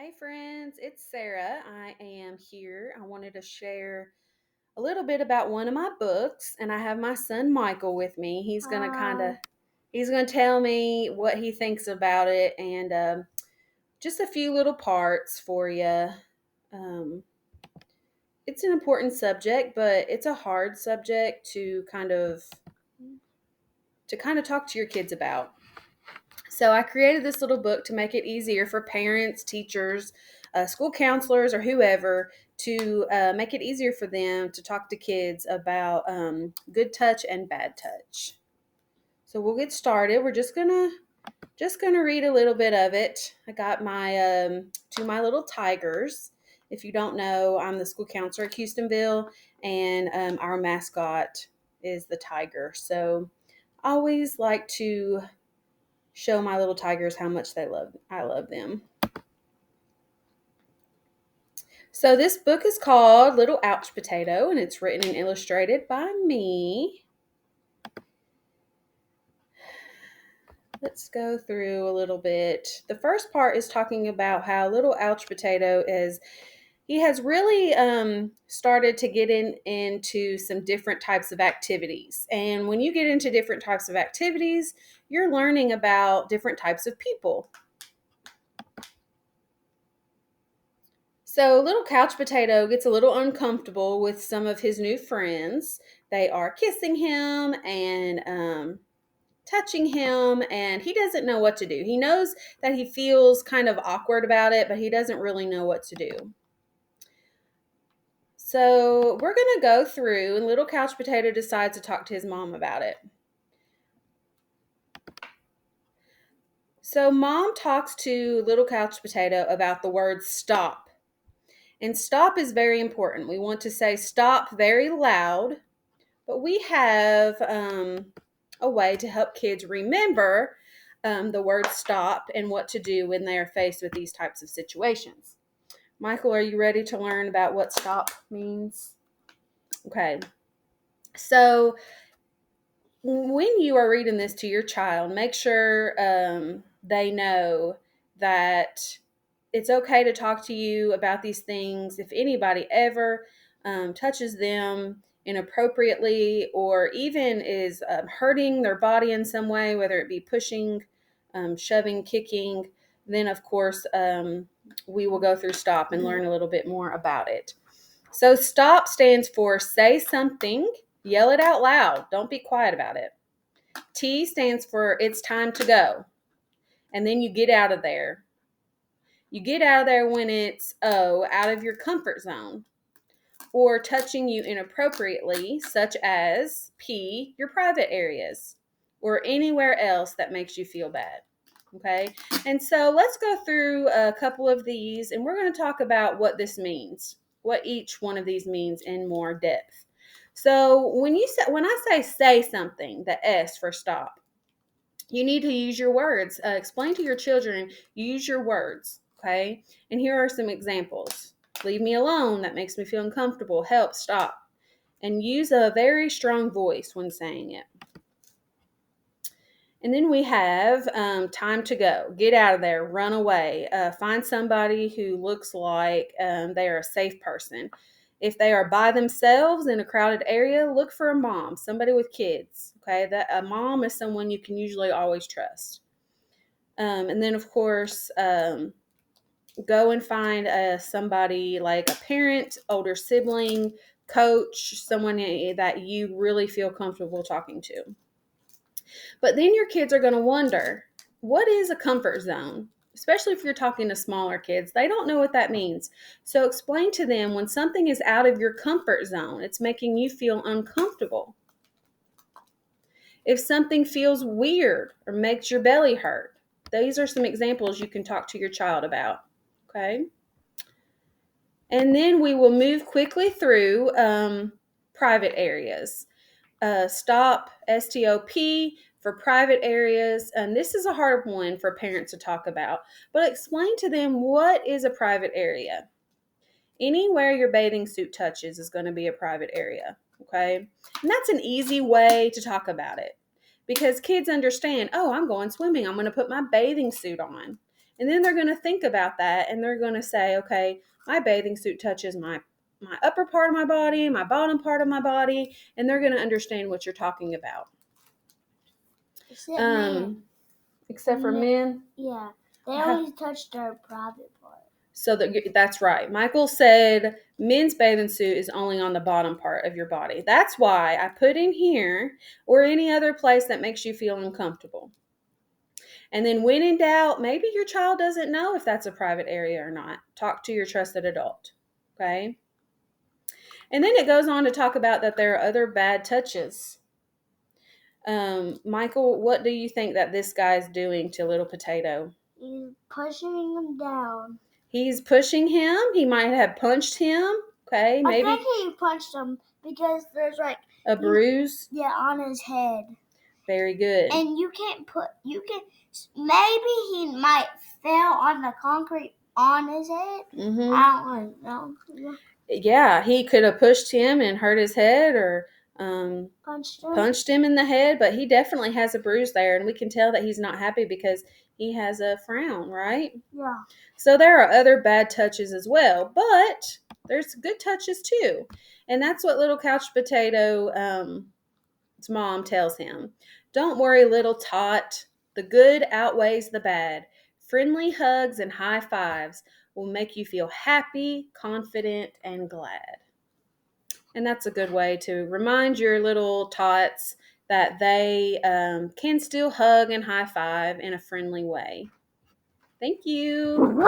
Hey friends, it's Sarah. I am here. I wanted to share a little bit about one of my books, and I have my son Michael with me. Hi. He's gonna tell me what he thinks about it, and just a few little parts for you. Um, it's an important subject, but it's a hard subject to kind of talk to your kids about. So I created this little book to make it easier for parents, teachers, school counselors, or whoever to make it easier for them to talk to kids about good touch and bad touch. So we'll get started. We're just gonna read a little bit of it. I got my my little tigers. If you don't know, I'm the school counselor at Houstonville, and our mascot is the tiger. So I always like to show my little tigers how much I love them. So this book is called Little Ouch Potato, and it's written and illustrated by me. Let's go through a little bit. The first part is talking about how Little Ouch Potato is he has really started to get into some different types of activities. And when you get into different types of activities, you're learning about different types of people. So little couch potato gets a little uncomfortable with some of his new friends. They are kissing him and touching him, and he doesn't know what to do. He knows that he feels kind of awkward about it, but he doesn't really know what to do. So we're going to go through, and little couch potato decides to talk to his mom about it. So mom talks to little couch potato about the word stop. And stop is very important. We want to say stop very loud. But we have a way to help kids remember the word stop and what to do when they are faced with these types of situations. Michael, are you ready to learn about what stop means? Okay. So when you are reading this to your child, make sure they know that it's okay to talk to you about these things. If anybody ever touches them inappropriately or even is hurting their body in some way, whether it be pushing, shoving, kicking, then of course we will go through stop and learn a little bit more about it. So stop stands for say something, yell it out loud. Don't be quiet about it. T stands for it's time to go. And then you get out of there. You get out of there when it's O, out of your comfort zone, or touching you inappropriately, such as P, your private areas, or anywhere else that makes you feel bad. Okay, and so let's go through a couple of these, and we're going to talk about what this means, what each one of these means in more depth. So when I say something, the S for stop, you need to use your words. Explain to your children, use your words, okay? And here are some examples. Leave me alone, that makes me feel uncomfortable. Help, stop. And use a very strong voice when saying it. And then we have time to go. Get out of there, run away. Find somebody who looks like they are a safe person. If they are by themselves in a crowded area, look for a mom, somebody with kids. Okay, that a mom is someone you can usually always trust. And then, of course, go and find somebody like a parent, older sibling, coach, someone that you really feel comfortable talking to. But then your kids are going to wonder, what is a comfort zone? Especially if you're talking to smaller kids, they don't know what that means. So explain to them when something is out of your comfort zone, it's making you feel uncomfortable. If something feels weird or makes your belly hurt, these are some examples you can talk to your child about. Okay. And then we will move quickly through private areas. Stop, STOP, for private areas. And this is a hard one for parents to talk about, but explain to them what is a private area. Anywhere your bathing suit touches is going to be a private area, okay? And that's an easy way to talk about it because kids understand, oh, I'm going swimming. I'm going to put my bathing suit on. And then they're going to think about that, and they're going to say, okay, my bathing suit touches my upper part of my body, my bottom part of my body, and they're going to understand what you're talking about. Except men. Except for men? Yeah. They only touch their private part. So that's right. Michael said men's bathing suit is only on the bottom part of your body. That's why I put in here or any other place that makes you feel uncomfortable. And then when in doubt, maybe your child doesn't know if that's a private area or not. Talk to your trusted adult. Okay? And then it goes on to talk about that there are other bad touches. Michael, what do you think that this guy's doing to little Potato? He's pushing him down. He's pushing him. He might have punched him. Okay, maybe. I think he punched him because there's like a bruise. Yeah, on his head. Very good. And maybe he might fell on the concrete on his head. Mm-hmm. I don't know. Yeah, he could have pushed him and hurt his head or punched him in the head, but he definitely has a bruise there, and we can tell that he's not happy because he has a frown, right? Yeah. So there are other bad touches as well, but there's good touches too. And that's what little Couch Potato, his mom tells him. Don't worry, little tot. The good outweighs the bad. Friendly hugs and high fives will make you feel happy, confident, and glad. And that's a good way to remind your little tots that they can still hug and high five in a friendly way. Thank you.